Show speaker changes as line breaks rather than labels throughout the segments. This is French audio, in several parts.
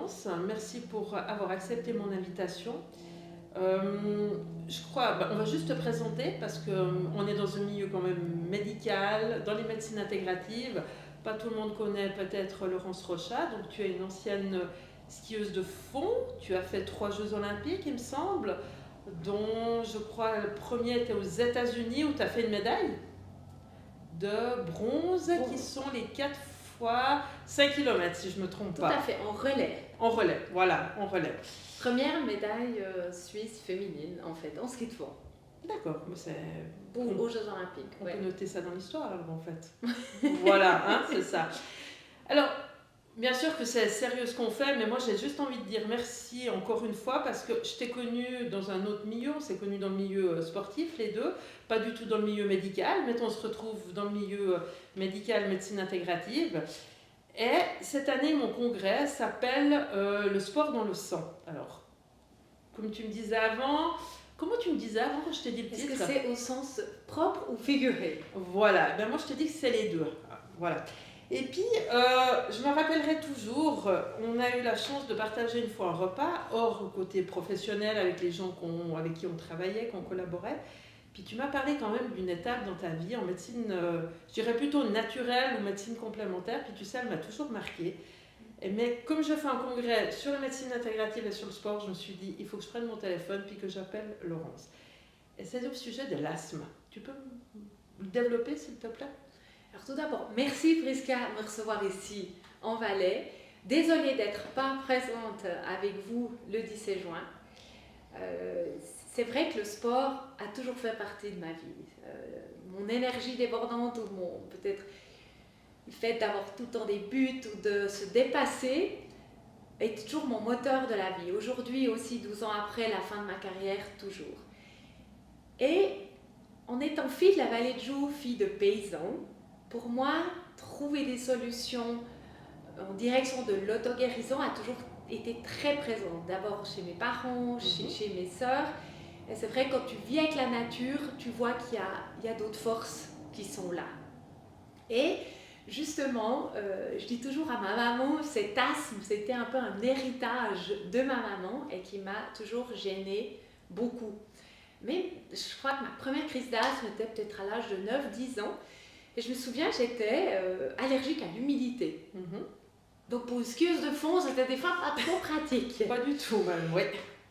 Laurence. Merci pour avoir accepté mon invitation. Je crois, on va juste te présenter parce qu'on est dans un milieu quand même médical, dans les médecines intégratives. Pas tout le monde connaît peut-être Laurence Rochat. Donc tu es une ancienne skieuse de fond. Tu as fait 3 Jeux Olympiques, il me semble, dont je crois le premier était aux États-Unis où tu as fait une médaille de bronze qui sont les 4 fois 5 km si je ne me trompe pas.
Tout à fait, en relais.
En relais, voilà, en relais.
Première médaille suisse féminine en fait, en ski de fond.
D'accord, mais c'est...
Aux Jeux Olympiques.
On peut noter ça dans l'histoire alors en fait. Voilà, hein, c'est ça. Alors, bien sûr que c'est sérieux ce qu'on fait, mais moi j'ai juste envie de dire merci encore une fois parce que je t'ai connue dans un autre milieu, on s'est connus dans le milieu sportif les deux, pas du tout dans le milieu médical, mais on se retrouve dans le milieu médical, médecine intégrative. Et cette année, mon congrès s'appelle le sport dans le sang. Alors, comme tu me disais avant, comment tu me disais avant quand je t'ai dit le titre?
Est-ce que c'est au sens propre ou figuré?
Voilà, ben moi je te dis que c'est les deux. Voilà. Et puis, je me rappellerai toujours, on a eu la chance de partager une fois un repas, hors côté professionnel, avec les gens avec qui on travaillait, qu'on collaborait. Puis tu m'as parlé quand même d'une étape dans ta vie en médecine, je dirais plutôt naturelle ou médecine complémentaire. Puis tu sais, elle m'a toujours marquée. Mais comme je fais un congrès sur la médecine intégrative et sur le sport, je me suis dit, il faut que je prenne mon téléphone puis que j'appelle Laurence. Et c'est au sujet de l'asthme. Tu peux me développer, s'il te plaît?
Alors tout d'abord, merci Prisca de me recevoir ici en Valais. Désolée d'être pas présente avec vous le 17 juin. C'est vrai que le sport a toujours fait partie de ma vie. Mon énergie débordante ou peut-être le fait d'avoir tout le temps des buts ou de se dépasser est toujours mon moteur de la vie. Aujourd'hui aussi, 12 ans après la fin de ma carrière, toujours. Et en étant fille de la vallée de Joux, fille de paysans, pour moi, trouver des solutions en direction de l'auto-guérison a toujours été très présente. D'abord chez mes parents, chez mes sœurs. Et c'est vrai, quand tu vis avec la nature, tu vois qu'il y a d'autres forces qui sont là. Et justement, je dis toujours à ma maman, cet asthme, c'était un peu un héritage de ma maman et qui m'a toujours gênée beaucoup. Mais je crois que ma première crise d'asthme était peut-être à l'âge de 9-10 ans. Et je me souviens, j'étais allergique à l'humidité. Donc pour une skieuse de fond, c'était des fois pas trop pratique.
Pas du tout même, oui.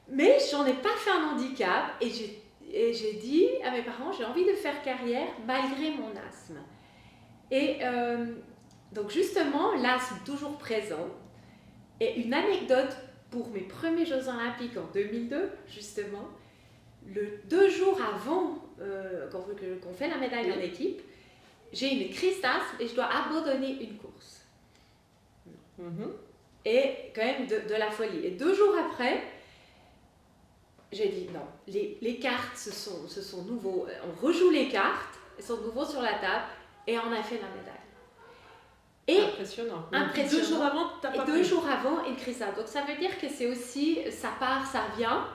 Mais j'en ai pas fait un handicap et j'ai dit à mes parents, j'ai envie de faire carrière malgré mon asthme. Et donc justement, l'asthme toujours présent. Et une anecdote pour mes premiers Jeux Olympiques en 2002, justement, 2 jours avant qu'on fait la médaille en équipe, j'ai une crise d'asthme et je dois abandonner une course. Et quand même de la folie. Et 2 jours après, j'ai dit non, les cartes, ce sont nouveaux. On rejoue les cartes, elles sont nouveaux sur la table et on a fait la médaille. Et
impressionnant.
2
jours avant, t'as pas pu.
2 jours avant, une crise d'asthme. Donc ça veut dire que c'est aussi, ça part, ça vient.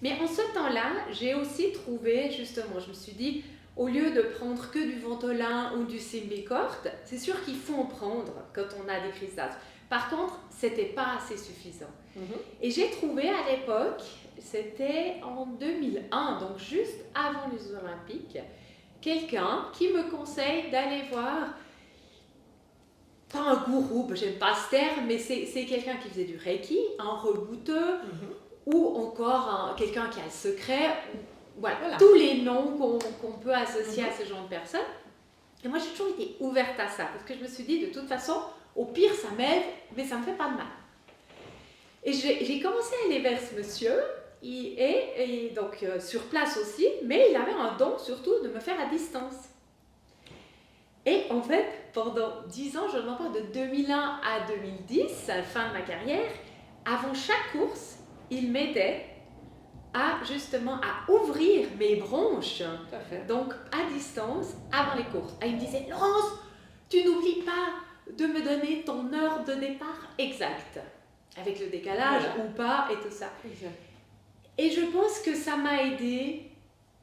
Mais en ce temps-là, j'ai aussi trouvé, justement, je me suis dit, au lieu de prendre que du Ventolin ou du Symbicort, c'est sûr qu'il faut en prendre quand on a des crises d'asthme. Par contre, c'était pas assez suffisant. Et j'ai trouvé à l'époque, c'était en 2001, donc juste avant les Jeux Olympiques, quelqu'un qui me conseille d'aller voir, pas un gourou, j'aime pas ce terme, mais c'est quelqu'un qui faisait du Reiki, un rebouteux, ou encore quelqu'un qui a le secret, voilà. Tous les noms qu'on peut associer à ce genre de personnes. Et moi, j'ai toujours été ouverte à ça, parce que je me suis dit, de toute façon, au pire, ça m'aide, mais ça me fait pas de mal. Et j'ai commencé à aller vers ce monsieur, et donc sur place aussi, mais il avait un don surtout de me faire à distance. Et en fait, pendant 10 ans, je m'en parle de 2001 à 2010, à la fin de ma carrière, avant chaque course, il m'aidait justement à ouvrir mes bronches, donc à distance, avant les courses. Et il me disait, Laurence, tu n'oublies pas de me donner ton heure de départ exacte, avec le décalage ou pas et tout ça.
Exact.
Et je pense que ça m'a aidé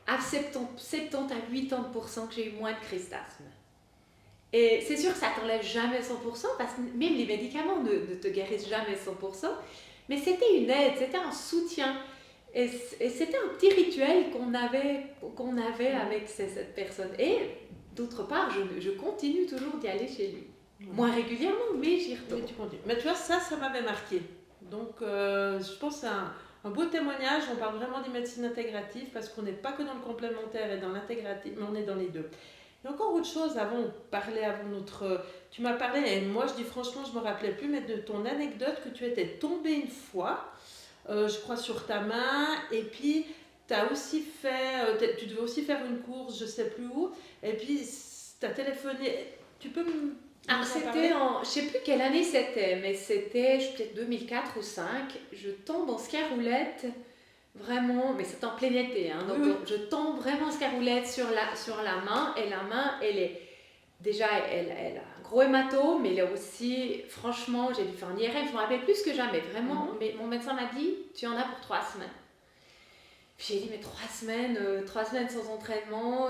à 70 à 80% que j'ai eu moins de crise d'asthme. Et c'est sûr que ça t'enlève jamais 100%, parce que même les médicaments ne te guérissent jamais 100%, mais c'était une aide, c'était un soutien. Et c'était un petit rituel qu'on avait avec cette personne. Et d'autre part, je continue toujours d'y aller chez lui. Moins régulièrement, mais j'y retourne.
Mais tu continues. Mais tu vois, ça m'avait marqué. Donc, je pense que c'est un beau témoignage. On parle vraiment des médecines intégratives parce qu'on n'est pas que dans le complémentaire et dans l'intégratif, mais on est dans les deux. Et encore autre chose, avant notre... Tu m'as parlé, et moi je dis franchement, je ne me rappelais plus, mais de ton anecdote que tu étais tombée une fois, je crois sur ta main, et puis tu as aussi fait, tu devais aussi faire une course, je ne sais plus où, et puis tu as téléphoné. Tu peux me...
Ah, c'était je sais plus quelle année c'était, mais c'était peut-être 2004 ou 2005. Je tombe en ski-roulette, vraiment, mais c'est en plein été, hein, donc
Oui.
je tombe vraiment en ski-roulette sur la main, et la main, déjà, elle a un gros hématome, mais elle est aussi, franchement, j'ai dû faire un IRM, je me rappelle plus que jamais, vraiment, mais mon médecin m'a dit, tu en as pour 3 semaines. Puis j'ai dit, mais 3 semaines sans entraînement,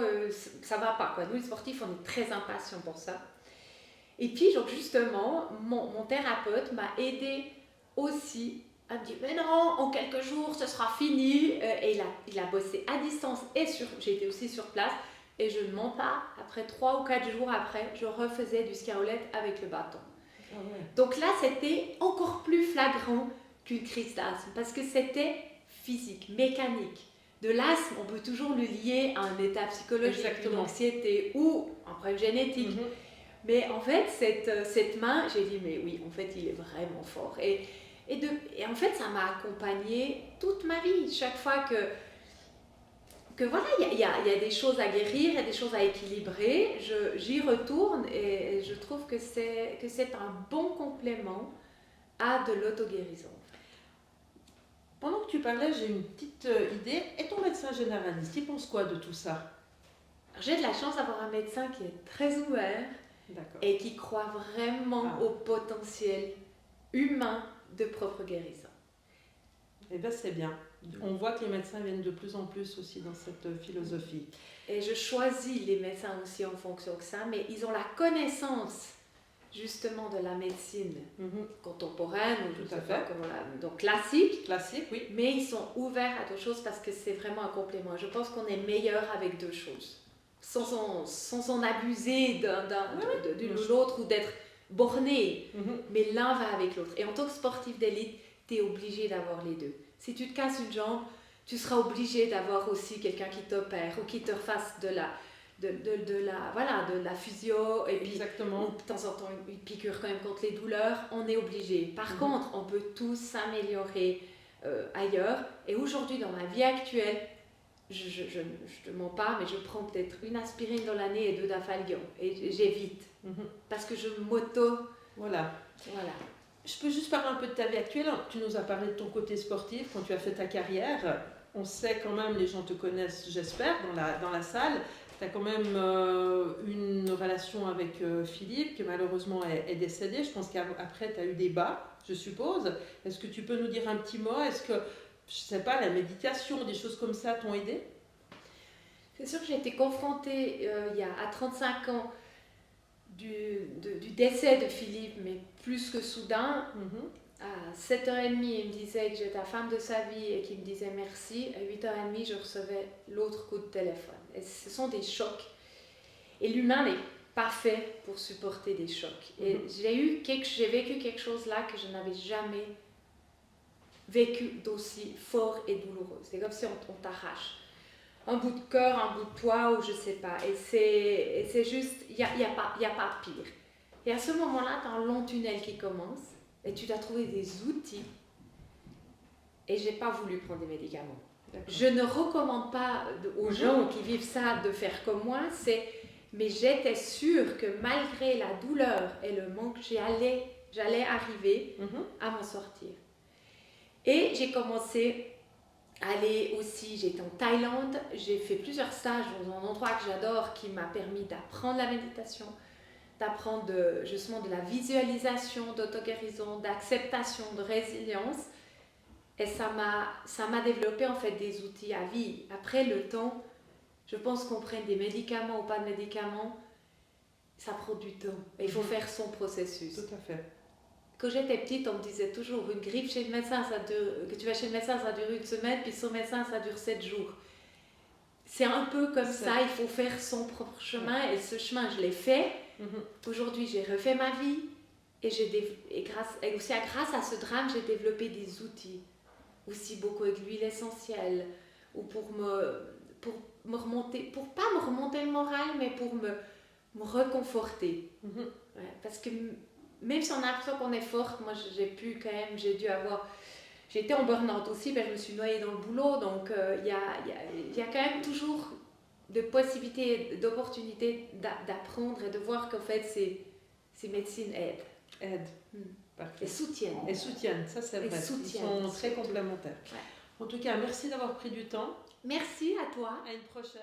ça va pas, quoi. Nous, les sportifs, on est très impatients pour ça. Et puis, donc justement, mon thérapeute m'a aidé aussi à me dire, mais non, en quelques jours, ce sera fini. Et il a bossé à distance et j'ai été aussi sur place. Et je ne mens pas, après 3 ou 4 jours après, je refaisais du ski roulette avec le bâton.
Ah ouais.
Donc là, c'était encore plus flagrant qu'une crise d'asthme, parce que c'était physique, mécanique. De l'asthme, on peut toujours le lier à un état psychologique, une anxiété ou un problème génétique. Mais en fait, cette main, j'ai dit, mais oui, en fait, il est vraiment fort. Et en fait, ça m'a accompagnée toute ma vie. Chaque fois que voilà, il y a des choses à guérir, il y a des choses à équilibrer, j'y retourne, et je trouve que c'est un bon complément à de l'auto-guérison.
Pendant que tu parlais, j'ai une petite idée. Et ton médecin généraliste, il pense quoi de tout ça?
J'ai de la chance d'avoir un médecin qui est très ouvert et qui croit vraiment au potentiel humain de propre guérison.
Eh bien, c'est bien. On voit que les médecins viennent de plus en plus aussi dans cette philosophie.
Et je choisis les médecins aussi en fonction de ça, mais ils ont la connaissance justement de la médecine contemporaine, ou
tout à fait.
Donc classique.
Classique, oui.
Mais ils sont ouverts à d'autres choses parce que c'est vraiment un complément. Je pense qu'on est meilleur avec deux choses, sans en abuser d'une ou l'autre, ou d'être borné. Mais l'un va avec l'autre. Et en tant que sportif d'élite, tu es obligé d'avoir les deux. Si tu te casses une jambe, tu seras obligé d'avoir aussi quelqu'un qui t'opère ou qui te refasse de la physio, et puis
exactement,
de temps en temps une piqûre quand même contre les douleurs, on est obligé. Par contre, on peut tous s'améliorer ailleurs. Et aujourd'hui, dans ma vie actuelle, je ne te mens pas, mais je prends peut-être une aspirine dans l'année et 2 Dafalgan, et j'évite parce que je
Voilà. Je peux juste parler un peu de ta vie actuelle. Tu nous as parlé de ton côté sportif quand tu as fait ta carrière. On sait quand même, les gens te connaissent, j'espère, dans la salle. Tu as quand même une relation avec Philippe, qui malheureusement est décédé. Je pense qu'après, tu as eu des bas, je suppose. Est-ce que tu peux nous dire un petit mot? Est-ce que, je ne sais pas, la méditation, des choses comme ça t'ont aidé?
C'est sûr que j'ai été confrontée à 35 ans du décès de Philippe, mais plus que soudain. À 7h30, il me disait que j'étais la femme de sa vie et qu'il me disait merci. À 8h30, je recevais l'autre coup de téléphone. Et ce sont des chocs. Et l'humain n'est pas fait pour supporter des chocs. Et j'ai vécu quelque chose là que je n'avais jamais vécu d'aussi fort et douloureux. C'est comme si on t'arrache un bout de cœur, un bout de toi, ou je sais pas. Et c'est juste, il y a pas pire. Et à ce moment-là, tu as un long tunnel qui commence. Et tu dois trouver des outils. Et j'ai pas voulu prendre des médicaments. Je ne recommande pas aux gens qui vivent ça de faire comme moi. Mais j'étais sûre que malgré la douleur et le manque, j'allais arriver à m'en sortir. Et j'ai commencé à aller aussi. J'étais en Thaïlande. J'ai fait plusieurs stages dans un endroit que j'adore, qui m'a permis d'apprendre la méditation, d'apprendre justement de la visualisation, d'auto-guérison, d'acceptation, de résilience. Et ça m'a développé en fait des outils à vie. Après le temps, je pense qu'on prenne des médicaments ou pas de médicaments, ça prend du temps. Et il faut faire son processus.
Tout à fait.
Quand j'étais petite, on me disait toujours une grippe chez le médecin, que tu vas chez le médecin, ça dure une semaine, puis son médecin, ça dure 7 jours. C'est un peu comme ça, il faut faire son propre chemin, et ce chemin, je l'ai fait. Aujourd'hui, j'ai refait ma vie, et aussi grâce à ce drame, j'ai développé des outils, aussi beaucoup avec l'huile essentielle, ou pour me remonter, pour pas me remonter le moral, mais pour me reconforter. Ouais, parce que même si on a l'impression qu'on est forte, moi j'étais en burn-out aussi, je me suis noyée dans le boulot, donc il y a quand même toujours de possibilités, d'opportunités d'apprendre et de voir qu'en fait ces médecines aident.
Parfait.
Et soutiennent.
Et soutiennent, ça c'est vrai. Ils sont très complémentaires.
Ouais.
En tout cas, merci d'avoir pris du temps.
Merci à toi.
À une prochaine.